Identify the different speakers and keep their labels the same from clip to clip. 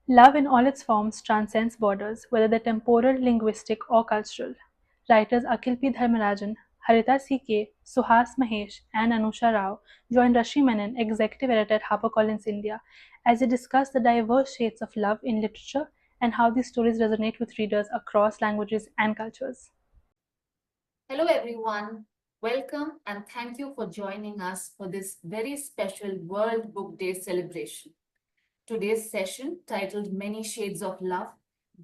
Speaker 1: Love in all its forms transcends borders, whether they're temporal, linguistic, or cultural. Writers Akhil P. Dharmajan, Haritha C.K., Suhas Mahesh, and Anusha Rao joined Rashmi Menon, executive editor at HarperCollins India, as they discuss the diverse shades of love in literature and how these stories resonate with readers across languages and cultures.
Speaker 2: Hello, everyone. Welcome and thank you for joining us for this very special World Book Day celebration. Today's session, titled Many Shades of Love,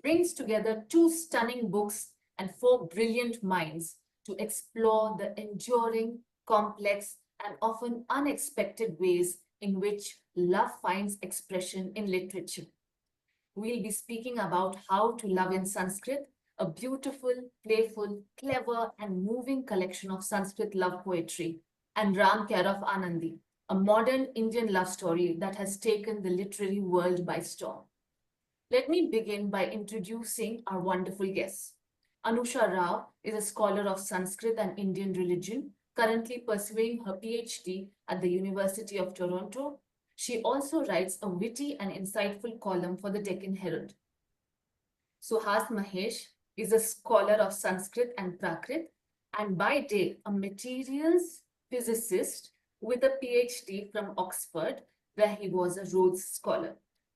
Speaker 2: brings together two stunning books and four brilliant minds to explore the enduring, complex, and often unexpected ways in which love finds expression in literature. We'll be speaking about How to Love in Sanskrit, a beautiful, playful, clever, and moving collection of Sanskrit love poetry, and Ram Care of Anandi, a modern Indian love story that has taken the literary world by storm. Let me begin by introducing our wonderful guests. Anusha Rao is a scholar of Sanskrit and Indian religion, currently pursuing her PhD at the University of Toronto. She also writes a witty and insightful column for the Deccan Herald. Suhas Mahesh is a scholar of Sanskrit and Prakrit, and by day a materials physicist with a PhD from Oxford, where he was a Rhodes Scholar.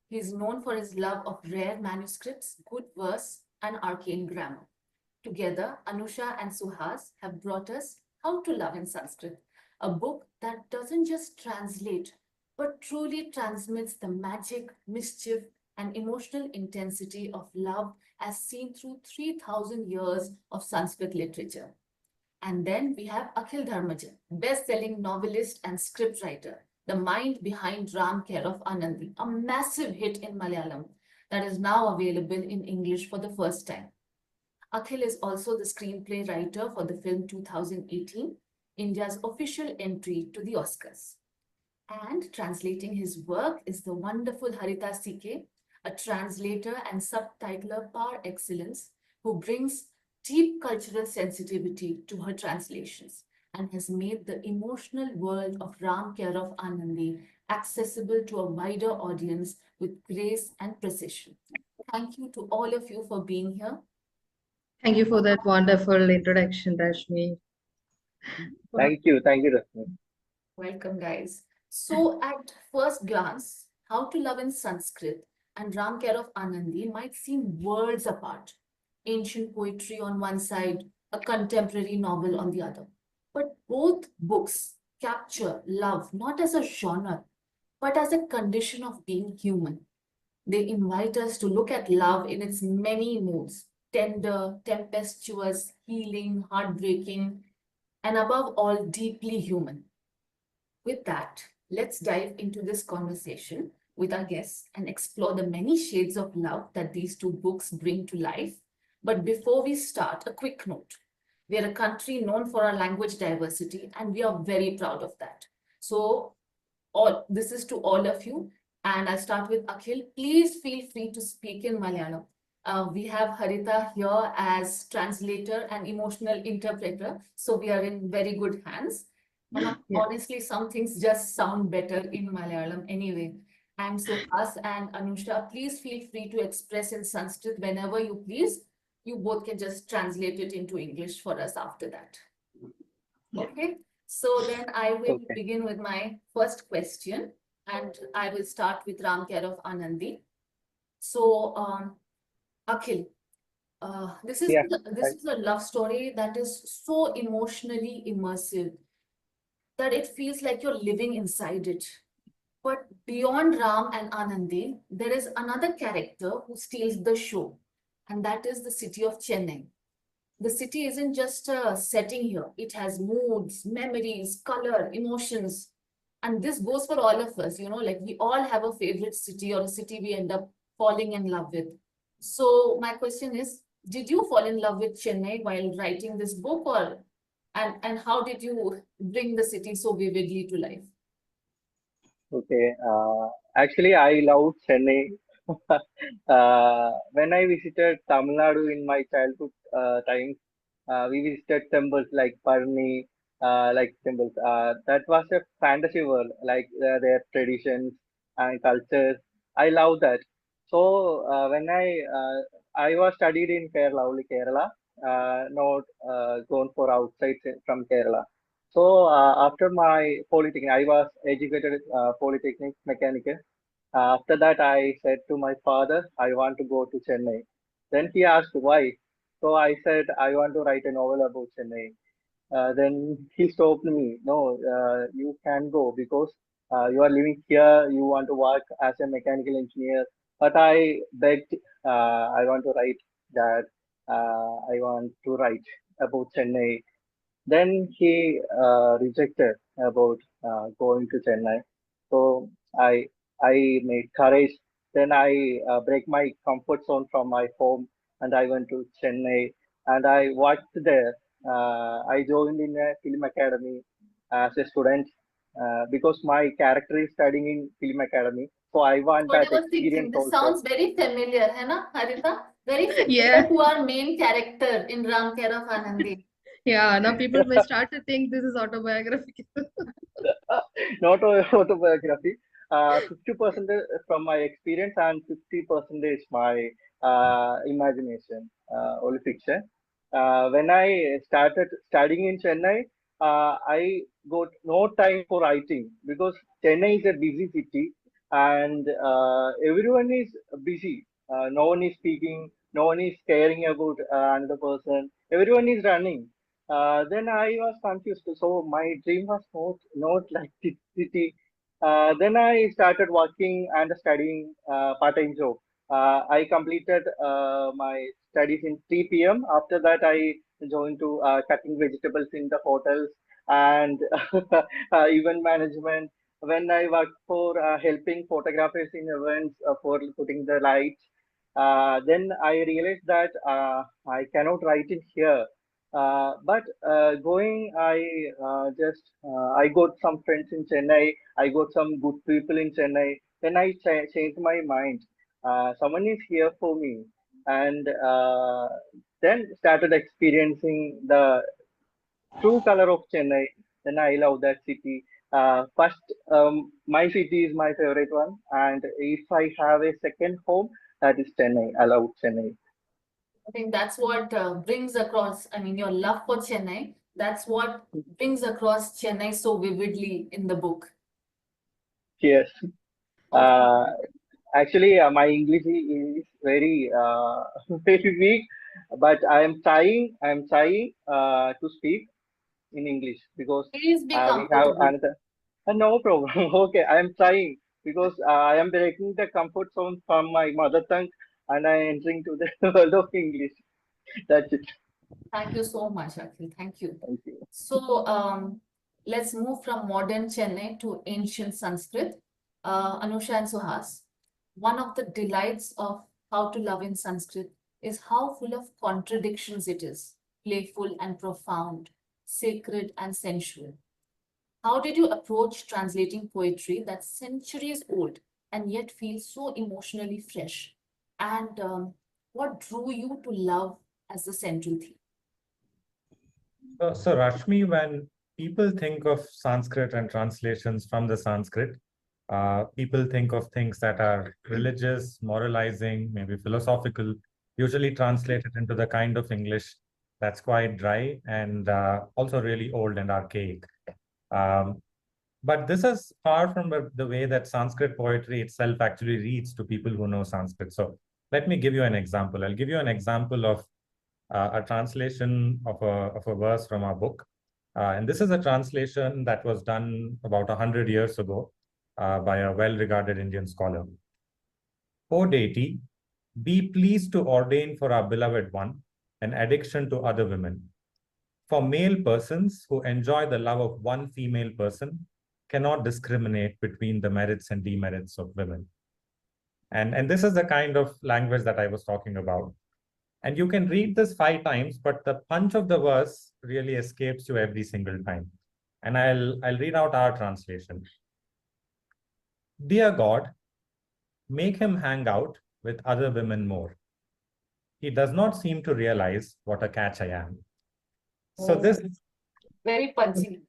Speaker 2: He is known for his love of rare manuscripts, good verse, and arcane grammar. Together, Anusha and Suhas have brought us How to Love in Sanskrit, a book that doesn't just translate, but truly transmits the magic, mischief, and emotional intensity of love as seen through 3,000 years of Sanskrit literature. And then we have Akhil Dharmajan, best-selling novelist and scriptwriter, the mind behind Ram Care of Anandi, a massive hit in Malayalam that is now available in English for the first time. Akhil is also the screenplay writer for the film 2018, India's official entry to the Oscars. And translating his work is the wonderful Haritha C.K., a translator and subtitler par excellence who brings deep cultural sensitivity to her translations and has made the emotional world of Ram Care of Anandi accessible to a wider audience with grace and precision. Thank you to all of you for being here.
Speaker 3: Thank you for that wonderful introduction, Rashmi.
Speaker 4: Thank you, Rashmi.
Speaker 2: Welcome, guys. So, at first glance, How to Love in Sanskrit and Ram Care of Anandi might seem worlds apart. Ancient poetry on one side, a contemporary novel on the other. But both books capture love not as a genre, but as a condition of being human. They invite us to look at love in its many moods: tender, tempestuous, healing, heartbreaking, and above all, deeply human. With that, let's dive into this conversation with our guests and explore the many shades of love that these two books bring to life. But before we start, a quick note. We are a country known for our language diversity, and we are very proud of that. So, all this is to all of you. And I'll start with Akhil. Please feel free to speak in Malayalam. We have Haritha here as translator and emotional interpreter, so we are in very good hands. And
Speaker 3: Yeah.
Speaker 2: honestly, some things just sound better in Malayalam anyway. And so, us and Anusha, please feel free to express in Sanskrit whenever you please. You both can just translate it into English for us after that.
Speaker 3: Yeah.
Speaker 2: Okay, so then I will
Speaker 4: Okay.
Speaker 2: begin with my first question, and I will start with Ram Care of Anandi. So, Akhil, this is
Speaker 4: Yeah.
Speaker 2: this is a love story that is so emotionally immersive that it feels like you're living inside it. But beyond Ram and Anandi, there is another character who steals the show, and that is the city of Chennai. The city isn't just a setting here, it has moods, memories, color, emotions. And this goes for all of us, like we all have a favorite city or a city we end up falling in love with. So, my question is, did you fall in love with Chennai while writing this book, or and how did you bring the city so vividly to life?
Speaker 4: Okay. Actually, I love Chennai. When I visited Tamil Nadu in my childhood times, we visited temples like Parni, like temples. That was a fantasy world, like their traditions and cultures. I love that. So when I was studied in Kerala, only Kerala, not gone for outside from Kerala. So after my polytechnic, I was educated polytechnic mechanical. After that, I said to my father, I want to go to Chennai. Then he asked why. So I said, I want to write a novel about Chennai. Then he stopped me. No, you can go because you are living here. You want to work as a mechanical engineer. But I begged, I want to write that. I want to write about Chennai. Then he rejected about going to Chennai. So I I made courage. Then I break my comfort zone from my home and I went to Chennai and I worked there. I joined in a film academy as a student because my character is studying in film academy. So I want
Speaker 2: What
Speaker 4: that
Speaker 2: I was thinking,
Speaker 4: experience
Speaker 2: this
Speaker 4: also.
Speaker 2: sounds very familiar, है ना, Haritha? Very
Speaker 3: Yeah,
Speaker 2: familiar to our main character in Ram Care of Anandi.
Speaker 3: yeah. Now people may start to think this is autobiographical.
Speaker 4: Not autobiography. 50% from my experience and 50% is my imagination, only fiction. When I started studying in Chennai, I got no time for writing because Chennai is a busy city and everyone is busy. No one is speaking, no one is caring about another person. Everyone is running. Then I was confused. So my dream was not like this city. Then I started working and studying part-time job. I completed my studies in 3 p.m. After that, I joined to cutting vegetables in the hotels and event management. When I worked for helping photographers in events for putting the lights, then I realized that I cannot write it here. But going, I got some friends in Chennai. I got some good people in Chennai. Then I changed my mind. Someone is here for me, and then started experiencing the true color of Chennai. Then I love that city. First, my city is my favorite one, and if I have a second home, that is Chennai. I love Chennai.
Speaker 2: I think that's what brings across, I mean, your love for Chennai. That's what brings across Chennai so vividly in the book.
Speaker 4: Yes.
Speaker 2: Okay.
Speaker 4: Uh, Actually, my English is very very weak, but I am trying. I am trying to speak in English because
Speaker 2: Please be
Speaker 4: we have
Speaker 2: comfortable.
Speaker 4: another. No problem. Okay, I am trying because I am breaking the comfort zone from my mother tongue and I am entering to the world of English. That's it.
Speaker 2: Thank you so much, Akhil. Thank you.
Speaker 4: Thank you.
Speaker 2: So let's move from modern Chennai to ancient Sanskrit. Anusha and Suhas, one of the delights of How to Love in Sanskrit is how full of contradictions it is, playful and profound, sacred and sensual. How did you approach translating poetry that's centuries old and yet feels so emotionally fresh? And what drew you to love as the central theme?
Speaker 5: So Rashmi, when people think of Sanskrit and translations from the Sanskrit, people think of things that are religious, moralizing, maybe philosophical, usually translated into the kind of English that's quite dry and also really old and archaic. Um, but this is far from the way that Sanskrit poetry itself actually reads to people who know Sanskrit. So let me give you an example. I'll give you an example of a translation of a verse from our book. And this is a translation that was done about 100 years ago by a well-regarded Indian scholar. O deity, be pleased to ordain for our beloved one an addiction to other women. For male persons who enjoy the love of one female person cannot discriminate between the merits and demerits of women. And this is the kind of language that I was talking about. And you can read this 5 times, but the punch of the verse really escapes you every single time. And I'll read out our translation. Dear God, make him hang out with other women more. He does not seem to realize what a catch I am. So this
Speaker 2: Very punchy.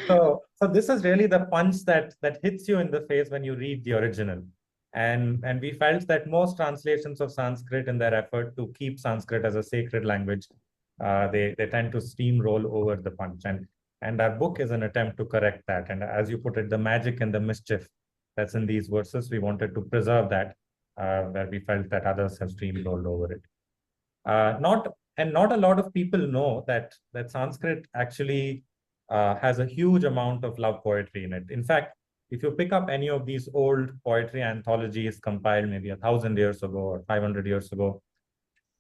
Speaker 5: so this is really the punch that hits you in the face when you read the original. And we felt that most translations of Sanskrit, in their effort to keep Sanskrit as a sacred language, they tend to steamroll over the punch. And our book is an attempt to correct that. And as you put it, the magic and the mischief that's in these verses, we wanted to preserve that, where we felt that others have steamrolled over it. Not a lot of people know that Sanskrit actually has a huge amount of love poetry in it. In fact, if you pick up any of these old poetry anthologies compiled maybe 1,000 years ago or 500 years ago,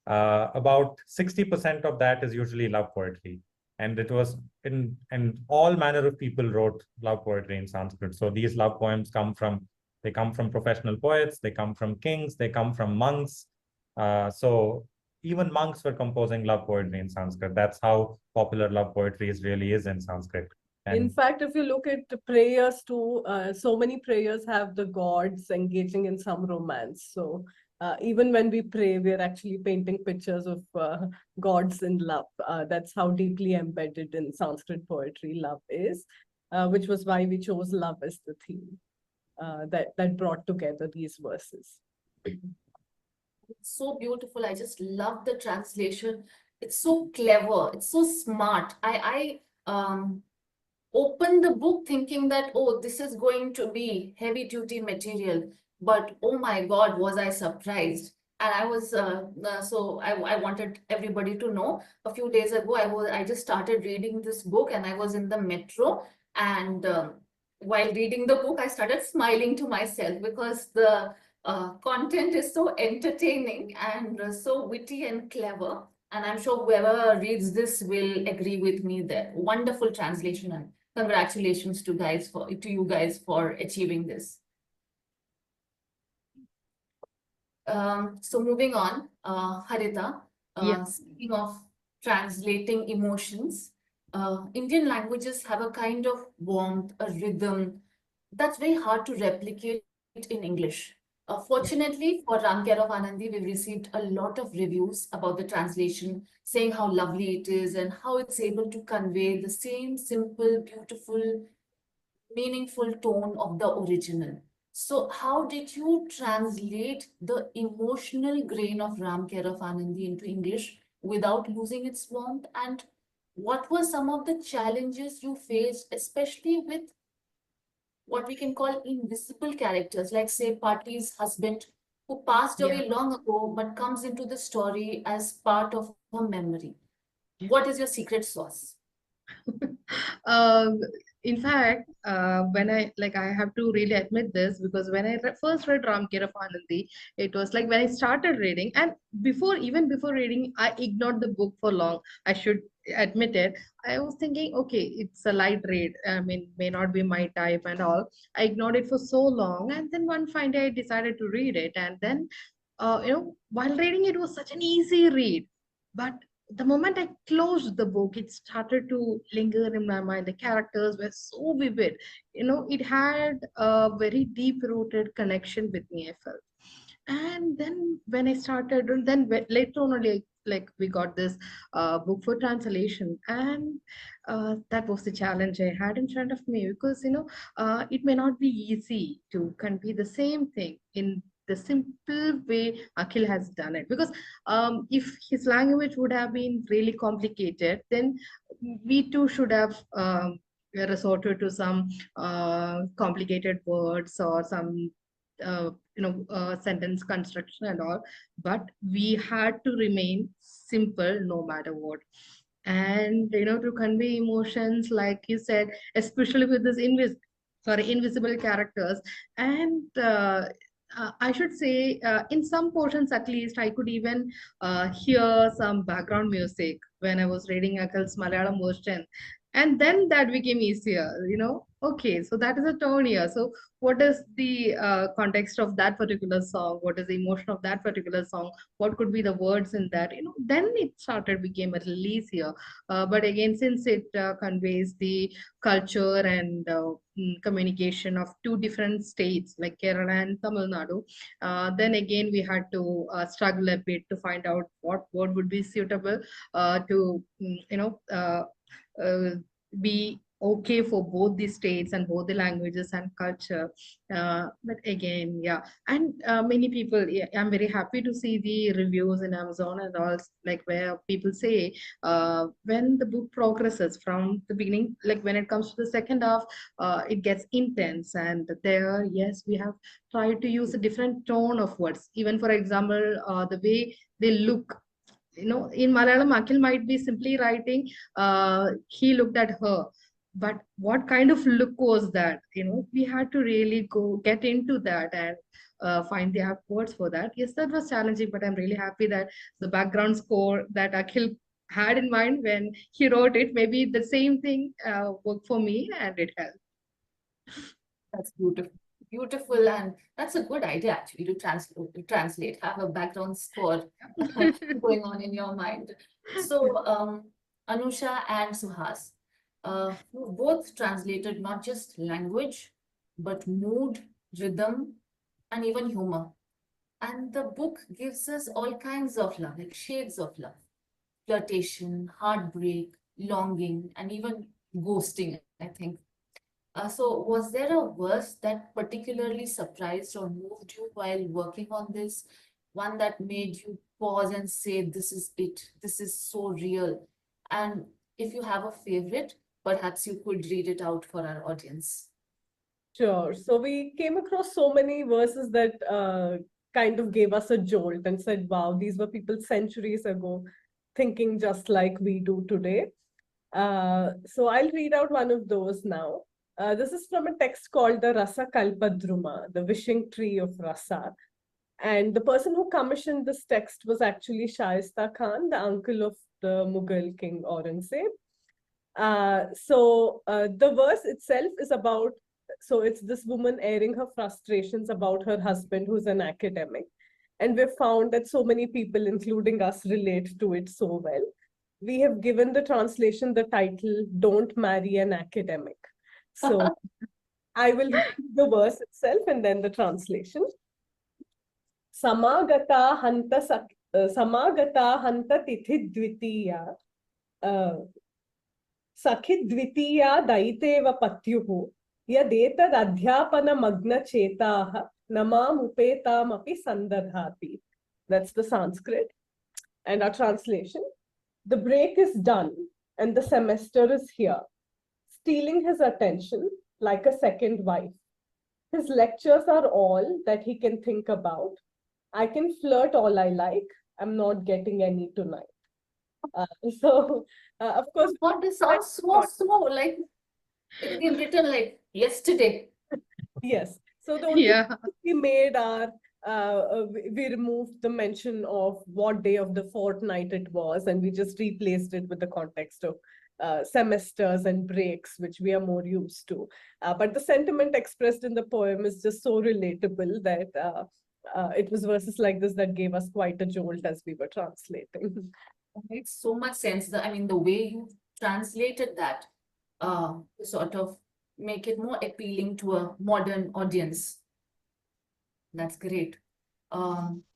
Speaker 5: about 60% of that is usually love poetry. And it was and all manner of people wrote love poetry in Sanskrit. So these love poems come from professional poets, they come from kings, they come from monks. So even monks were composing love poetry in Sanskrit. That's how popular love poetry really is in Sanskrit.
Speaker 6: In fact, if you look at the prayers too, so many prayers have the gods engaging in some romance. So even when we pray, we're actually painting pictures of gods in love. That's how deeply embedded in Sanskrit poetry love is, which was why we chose love as the theme that brought together these verses.
Speaker 2: It's so beautiful. I just love the translation. It's so clever. It's so smart. I opened the book thinking that, oh, this is going to be heavy duty material. But oh my God, was I surprised. And I was, so I wanted everybody to know a few days ago, I just started reading this book and I was in the metro. And while reading the book, I started smiling to myself because the content is so entertaining and so witty and clever. And I'm sure whoever reads this will agree with me there. Wonderful translation, and congratulations to you guys for achieving this. So moving on, Haritha, speaking of translating emotions, Indian languages have a kind of warmth, a rhythm that's very hard to replicate in English. Fortunately for Ram Care of Anandi, we've received a lot of reviews about the translation, saying how lovely it is and how it's able to convey the same simple, beautiful, meaningful tone of the original. So how did you translate the emotional grain of Ram Care of Anandi into English without losing its warmth? And what were some of the challenges you faced, especially with what we can call invisible characters, like say Pati's husband, who passed away long ago, but comes into the story as part of her memory? What is your secret sauce?
Speaker 3: um, in fact, when I have to really admit this, because when I first read Ram Kira Anandi, it was like when I started reading, and even before reading, I ignored the book for long. I should admit it. I was thinking, okay, it's a light read. I mean, may not be my type and all. I ignored it for so long, and then one fine day I decided to read it, and then, while reading it was such an easy read, but the moment I closed the book, it started to linger in my mind. The characters were so vivid. It had a very deep rooted connection with me, I felt. And then when I started, and then later on, only, like we got this book for translation, and that was the challenge I had in front of me, because it may not be easy to convey the same thing in the simple way Akhil has done it. Because if his language would have been really complicated, then we too should have resorted to some complicated words or some sentence construction and all. But we had to remain simple no matter what. And to convey emotions, like you said, especially with this invisible characters. And I should say, in some portions at least, I could even hear some background music when I was reading Akal's Malayalam version. And then that became easier. Okay, so that is a tone here. So what is the context of that particular song? What is the emotion of that particular song? What could be the words in that? Then it became a little easier. But again, since it conveys the culture and communication of two different states like Kerala and Tamil Nadu, then again we had to struggle a bit to find out what word would be suitable to uh, be okay for both the states and both the languages and culture. But again, yeah, and many people, yeah, I'm very happy to see the reviews in Amazon and all, like where people say when the book progresses from the beginning, like when it comes to the second half, it gets intense. And there, yes, we have tried to use a different tone of words. Even for example, the way they look. In Malayalam, Akhil might be simply writing, he looked at her. But what kind of look was that? We had to really go get into that and find the apt words for that. Yes, that was challenging, but I'm really happy that the background score that Akhil had in mind when he wrote it, maybe the same thing worked for me and it helped.
Speaker 2: That's beautiful. Beautiful, and that's a good idea actually to translate, have a background score going on in your mind. So, Anusha and Suhas, you both translated not just language, but mood, rhythm, and even humor. And the book gives us all kinds of love, like shades of love, flirtation, heartbreak, longing, and even ghosting, I think. So, was there a verse that particularly surprised or moved you while working on this? One that made you pause and say, "This is it, this is so real." And if you have a favorite, perhaps you could read it out for our audience.
Speaker 6: Sure. So we came across so many verses that kind of gave us a jolt and said, wow, these were people centuries ago thinking just like we do today. So I'll read out one of those now. This is from a text called the Rasa Kalpadruma, the wishing tree of Rasa. And the person who commissioned this text was actually Shaista Khan, the uncle of the Mughal king Aurangzeb. The verse itself is about, so it's this woman airing her frustrations about her husband who's an academic. And we've found that so many people, including us, relate to it so well. We have given the translation the title, Don't Marry an Academic. So I will read the verse itself and then the translation. Samagata hanta samagata hanta tithi dvitiya सखिद्वितीया दयितेव पत्युः यदेतदध्यापनमग्नचेताः न मामुपेतामपि सन्दधाति. That's the Sanskrit. And our translation. The break is done and the semester is here, stealing his attention like a second wife. His lectures are all that he can think about. I can flirt all I like. I'm not getting any tonight. Uh, so, of course,
Speaker 2: What this sounds so like it's been written like yesterday.
Speaker 6: yes. So the only
Speaker 3: Yeah.
Speaker 6: thing we made are we removed the mention of what day of the fortnight it was, and we just replaced it with the context of semesters and breaks, which we are more used to. But the sentiment expressed in the poem is just so relatable that it was verses like this that gave us quite a jolt as we were translating.
Speaker 2: It makes so much sense. I mean, the way you translated that, to sort of make it more appealing to a modern audience. That's great.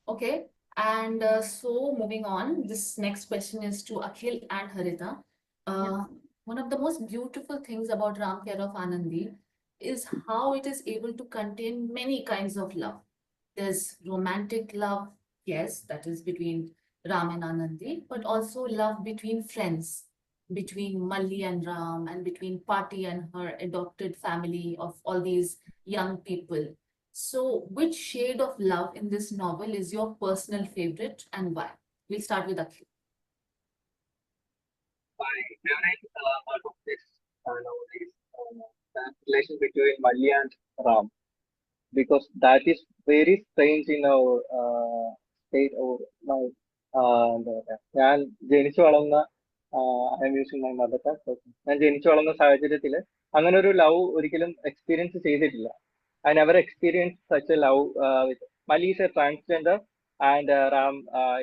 Speaker 2: Okay. And so moving on, this next question is to Akhil and Haritha. Uh, One of the most beautiful things about Ram Care of Anandi is how it is able to contain many kinds of love. There's romantic love, yes, that is between Ram and Anandi, but also love between friends, between Malli and Ram, and between Pati and her adopted family of all these young people. So, which shade of love in this novel is your personal favorite and why? We'll start with Akhil.
Speaker 4: My favorite part of this novel is the relation between Malli and Ram, because that is very strange in our state or my എന്താ പറയാ ഞാൻ ജനിച്ചു വളർന്ന I M using my mother tongue. ഞാൻ ജനിച്ചു വളർന്ന സാഹചര്യത്തിൽ അങ്ങനെ ഒരു ലവ് ഒരിക്കലും എക്സ്പീരിയൻസ് ചെയ്തിട്ടില്ല. I never experienced such a love with Mali is a transgender and Ram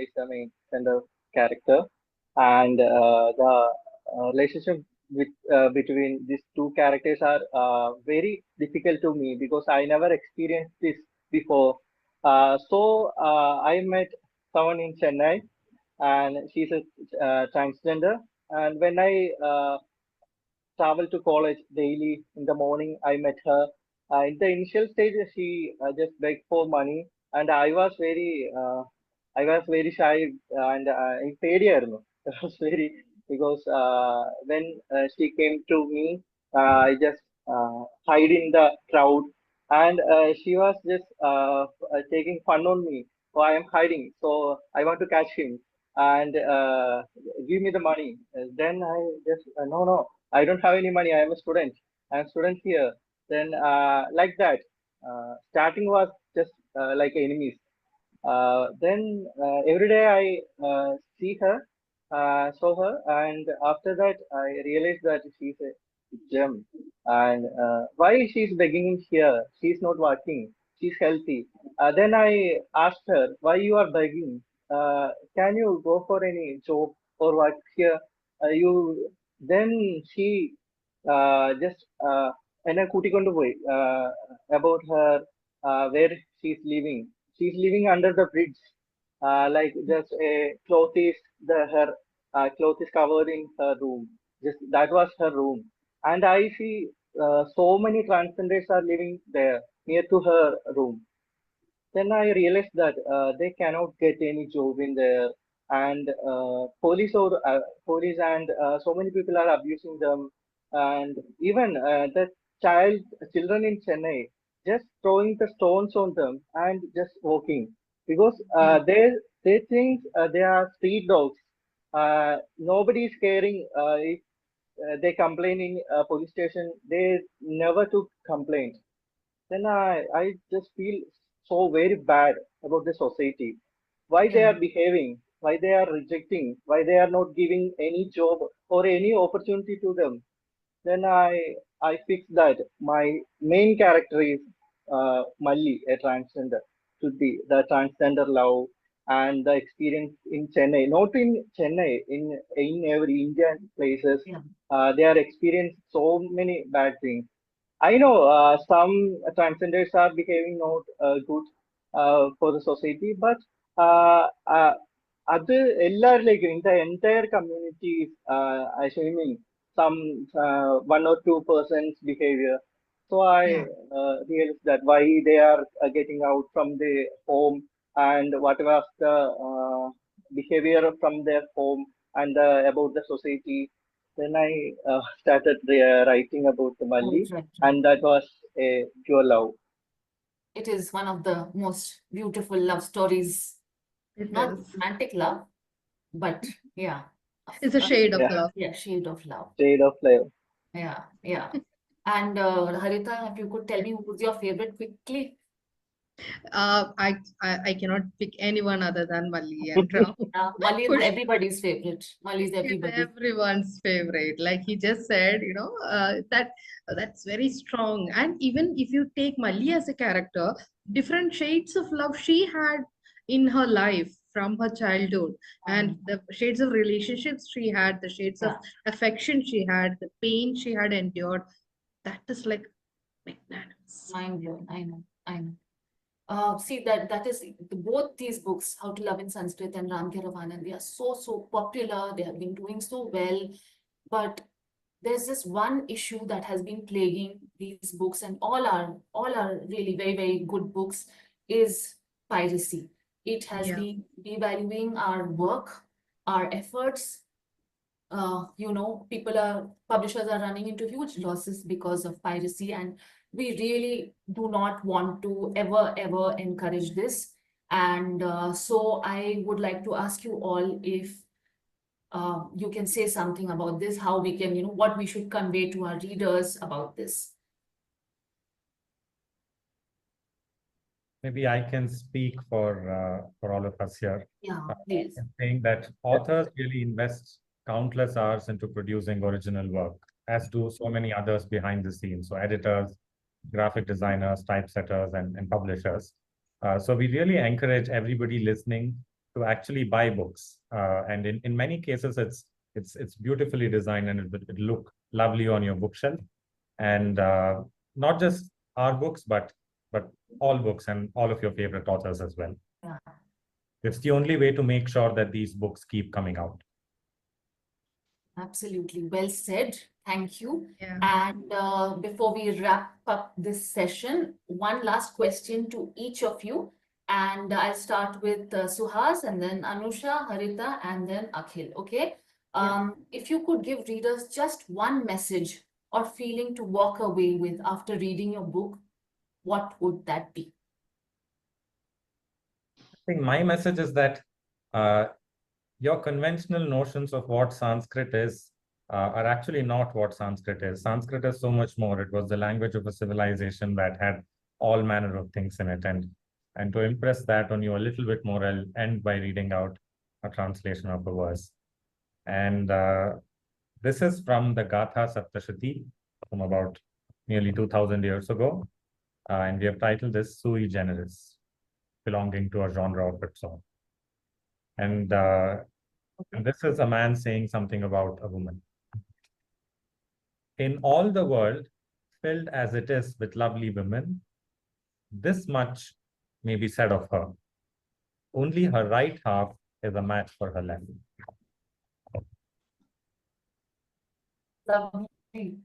Speaker 4: is the main gender character, and the relationship between these two characters are very difficult to me because I never experienced this before. I met someone in Chennai, and she's a transgender, and when I travel to college daily. In the morning, I met her. In the initial stage, she just begged for money, and I was very shy and പേടിയായിരുന്നു. I was very because when she came to me, I just hide in the crowd, and she was just taking fun on me. Oh, I am hiding, so I want to catch him and give me the money. Then I just no, I don't have any money. I am a student. I am a student here. Then like that, starting was just like enemies. Then every day I see her, saw her, and after that I realized that she's a gem. And why she's begging here? She's not working. She's healthy. Then I asked her, why you are begging? Can you go for any job or work here? You then she just എന്നെ കൂട്ടിക്കൊണ്ടുപോയി about her where she's living. She's living under the bridge, like just a cloth is her cloth is covered in her room. Just that was her room, and I see so many transgenders are living there near to her room. Then I realized that they cannot get any job in there, and police and so many people are abusing them, and even the children in Chennai just throwing the stones on them and just walking because they think they are street dogs. Nobody is caring if they complain in police station. They never took complaint. Then I just feel so very bad about the society. Why they
Speaker 2: Yeah.
Speaker 4: are behaving, why they are rejecting, why they are not giving any job or any opportunity to them. Then I fixed that my main character is Malli, a transgender, should be the transgender love and the experience in Chennai, not in Chennai, in every Indian places,
Speaker 2: Yeah.
Speaker 4: they are experienced so many bad things. I know some transgenders are behaving not good for the society, but uh, uh, അത് എല്ലാവരിലേക്കും in the entire community is assuming some 1 or 2% behavior. So I
Speaker 2: Yeah.
Speaker 4: realized that why they are getting out from the home and what was the behavior from their home and about the society. Then I started writing about the Malli,
Speaker 2: Right, right, right.
Speaker 4: and that was a pure love.
Speaker 2: It is one of the most beautiful love stories,
Speaker 3: It
Speaker 2: not
Speaker 3: is.
Speaker 2: romantic love, but yeah,
Speaker 3: It's a shade of
Speaker 4: Yeah,
Speaker 3: love.
Speaker 2: yeah, shade of love.
Speaker 4: shade of love.
Speaker 2: Yeah, yeah. And Haritha, if you could tell me who's your favorite quickly?
Speaker 3: I cannot pick anyone other than Mali and Ram.
Speaker 2: Mali
Speaker 3: For
Speaker 2: is
Speaker 3: sure.
Speaker 2: everybody's favorite. Mali is
Speaker 3: He's
Speaker 2: everybody's.
Speaker 3: everyone's favorite. Like he just said, that's very strong. And even if you take Mali as a character, different shades of love she had in her life from her childhood, and the shades of relationships she had, the shades of
Speaker 2: Yeah,
Speaker 3: affection she had, the pain she had endured. That is like magnanimous.
Speaker 2: mind blowing. I know, I know. See that is both these books, How to Love in Sanskrit and Ram Care of Anand, they are so popular. They have been doing so well, but there's this one issue that has been plaguing these books and all are really very good books is piracy. It has
Speaker 3: Yeah.
Speaker 2: been devaluing our work, our efforts. Publishers are running into huge losses because of piracy, and we really do not want to ever encourage this. And so I would like to ask you all if you can say something about this, how we can, what we should convey to our readers about this.
Speaker 5: Maybe I can speak for all of us here.
Speaker 2: Yeah, please.
Speaker 5: In saying that authors really invest countless hours into producing original work, as do so many others behind the scenes. So editors, graphic designers, typesetters, and publishers. So we really encourage everybody listening to actually buy books. And in many cases, it's beautifully designed and it look lovely on your bookshelf. And not just our books, but all books and all of your favorite authors as well.
Speaker 2: Yeah.
Speaker 5: It's the only way to make sure that these books keep coming out.
Speaker 2: Absolutely. Well said. Thank you.
Speaker 3: Yeah.
Speaker 2: And before we wrap up this session, one last question to each of you. And I'll start with Suhas, and then Anusha, Haritha, and then Akhil. Okay. If you could give readers just one message or feeling to walk away with after reading your book, what would that be?
Speaker 5: I think my message is that uh, your conventional notions of what Sanskrit is are actually not what Sanskrit is. Sanskrit is so much more. It was the language of a civilization that had all manner of things in it. And to impress that on you a little bit more, I'll end by reading out a translation of a verse. And this is from the Gatha Saptashati from about nearly 2000 years ago. And we have titled this Sui Generis, belonging to a genre of its own. And this is a man saying something about a woman. In all the world, filled as it is with lovely women, this much may be said of her. Only her right half is a match for her left.
Speaker 2: Lovely.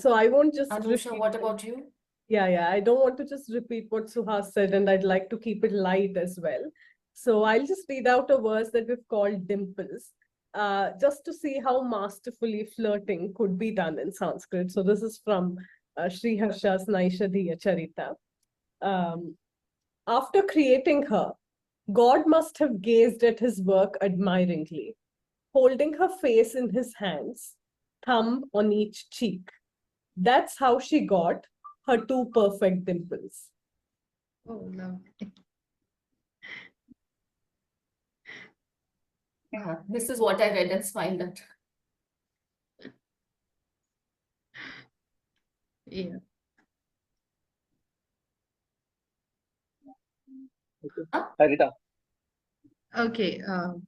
Speaker 6: So I won't just
Speaker 2: Anusha,
Speaker 6: repeat.
Speaker 2: what about you?
Speaker 6: Yeah. I don't want to just repeat what Suhas said, and I'd like to keep it light as well. So I'll just read out a verse that we've called Dimples, just to see how masterfully flirting could be done in Sanskrit. So this is from Sri Harsha's Naishadhiya Charita. After creating her, God must have gazed at his work admiringly, holding her face in his hands, thumb on each cheek. That's how she got her two perfect dimples.
Speaker 3: Oh, lovely.
Speaker 2: Yeah, this is what I read and smiled at.
Speaker 3: Yeah.
Speaker 4: Haritha.
Speaker 3: Okay,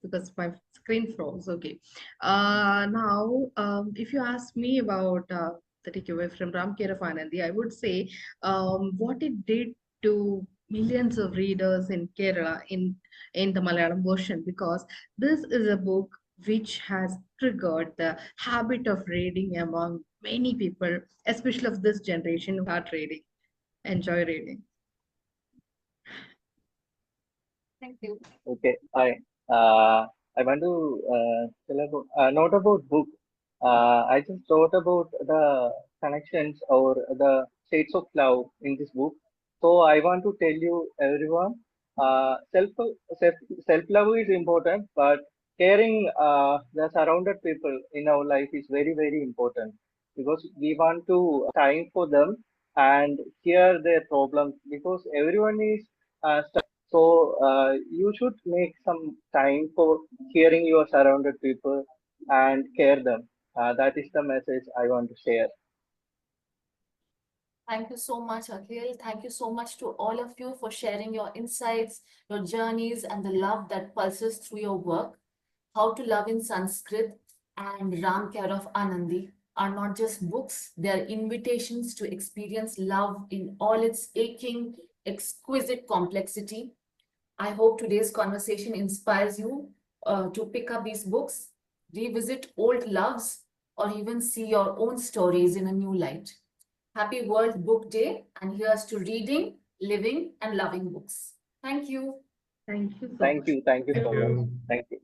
Speaker 3: because my screen froze. Okay. Now, if you ask me about the takeaway from Ram Kera Anandi, I would say what it did to millions of readers in Kerala in the Malayalam version, because this is a book which has triggered the habit of reading among many people, especially of this generation who start reading, enjoy reading.
Speaker 2: Thank you.
Speaker 4: Okay, I want to tell about not about book. I just wrote about the connections or the states of love in this book. So I want to tell you everyone, self self self love is important, but caring the surrounded people in our life is very important, because we want to time for them and hear their problems, because everyone is so you should make some time for hearing your surrounded people and care them. That is the message I want to share.
Speaker 2: Thank you so much, Akhil. Thank you so much to all of you for sharing your insights, your journeys, and the love that pulses through your work. How to Love in Sanskrit and Ram Care of Anandi are not just books, they are invitations to experience love in all its aching, exquisite complexity. I hope today's conversation inspires you to pick up these books, revisit old loves, or even see your own stories in a new light. Happy World Book Day, and here's to reading, living, and loving books. Thank you.
Speaker 3: Thank you so
Speaker 4: Thank
Speaker 3: much.
Speaker 4: you. Thank you
Speaker 5: Thank
Speaker 4: so much.
Speaker 5: you.
Speaker 4: Thank you.